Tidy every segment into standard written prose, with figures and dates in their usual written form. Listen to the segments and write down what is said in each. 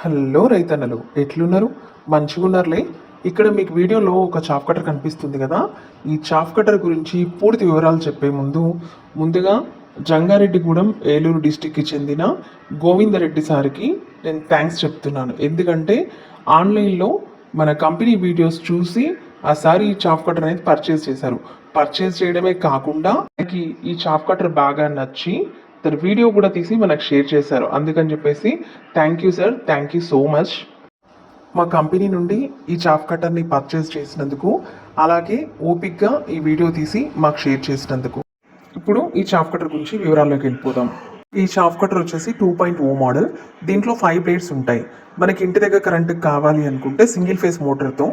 Hello రైతన్నలు ఎట్లున్నారు? మంచిగున్నారులే. ఇక్కడ మీకు వీడియోలో ఒక చాప్ కటర్ కనిపిస్తుంది కదా. ఈ చాప్ కటర్ గురించి పూర్తి వివరాలు చెప్పే ముందుగా జంగారెడ్డిగూడెం ఏలూరు డిస్టిక్కి చెందిన గోవిందరెడ్డి సార్కి నేను థ్యాంక్స్ చెప్తున్నాను. ఎందుకంటే ఆన్లైన్లో మన కంపెనీ వీడియోస్ చూసి ఆ సార్ ఈ చాప్ కటర్ అనేది పర్చేస్ చేశారు. పర్చేస్ చేయడమే కాకుండా మనకి ఈ చాప్ కటర్ బాగా నచ్చి తన వీడియో కూడా తీసి మనకు షేర్ చేశారు. అందుకని చెప్పేసి thank you sir, thank you so much. మా కంపెనీ నుండి ఈ చాప్ కట్టర్ని పర్చేస్ చేసినందుకు, అలాగే ఓపిక్గా ఈ వీడియో తీసి మాకు షేర్ చేసినందుకు. ఇప్పుడు ఈ చాప్ కటర్ గురించి వివరాల్లోకి వెళ్ళిపోదాం. ఈ చాప్ కటర్ వచ్చేసి 2.0 మోడల్. దీంట్లో 5 బ్లేడ్స్ ఉంటాయి. మనకి ఇంటి దగ్గర కరెంటుకి కావాలి అనుకుంటే సింగిల్ ఫేస్ మోటార్తో,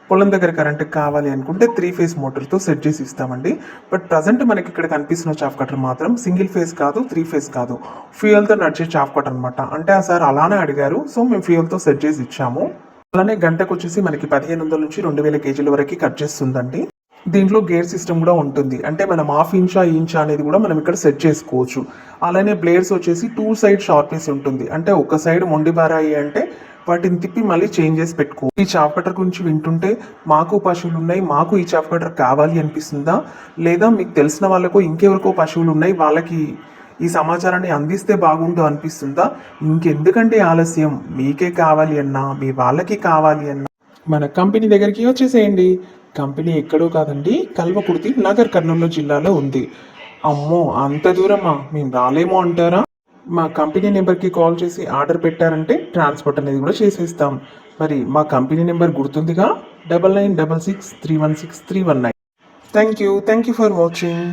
పొలం దగ్గర కరెంటుకి కావాలి అనుకుంటే 3 ఫేస్ మోటార్తో సెట్ చేసి ఇస్తామండి. బట్ ప్రజెంట్ మనకి ఇక్కడ కనిపిస్తున్న చాప్ కటర్ మాత్రం సింగిల్ ఫేస్ కాదు, 3 ఫేస్ కాదు, ఫ్యూయల్తో నడిచే చాప్ కటర్ అనమాట. అంటే ఆ సార్ అలానే అడిగారు, సో మేము ఫ్యూయల్తో సెట్ చేసి ఇచ్చాము. అలానే గంటకు వచ్చేసి మనకి 1500 నుంచి 2000 కేజీల వరకు కట్ చేస్తుందండి. దీంట్లో గేర్ సిస్టమ్ కూడా ఉంటుంది. అంటే మనం హాఫ్ ఇంచా అనేది కూడా మనం ఇక్కడ సెట్ చేసుకోవచ్చు. అలానే బ్లేడ్స్ వచ్చేసి 2 సైడ్ షార్ప్నెస్ ఉంటుంది. అంటే ఒక సైడ్ మొండి బారాయి అంటే వాటిని తిప్పి మళ్ళీ చేంజ్ చేసి పెట్టుకో. ఈ చాప్ కటర్ గురించి వింటుంటే మాకు పశువులు ఉన్నాయి, మాకు ఈ చాప్ కటర్ కావాలి అనిపిస్తుందా? లేదా మీకు తెలిసిన వాళ్ళకు ఇంకెవరికో పశువులు ఉన్నాయి, వాళ్ళకి ఈ సమాచారాన్ని అందిస్తే బాగుండు అనిపిస్తుందా? ఇంకెందుకంటే ఆలస్యం, మీకే కావాలి అన్నా, మీ వాళ్ళకి కావాలి అన్నా మన కంపెనీ దగ్గరికి వచ్చేసేయండి. కంపెనీ ఎక్కడో కాదండి, కల్వకుర్తి, నగర్ కర్నూలు జిల్లాలో ఉంది. అమ్మో అంత దూరమా, మేము రాలేమో అంటారా? మా కంపెనీ నెంబర్కి కాల్ చేసి ఆర్డర్ పెట్టారంటే ట్రాన్స్పోర్ట్ అనేది కూడా చేసేస్తాం. మరి మా కంపెనీ నెంబర్ గుర్తుందిగా, 9966316319. Thank you for watching.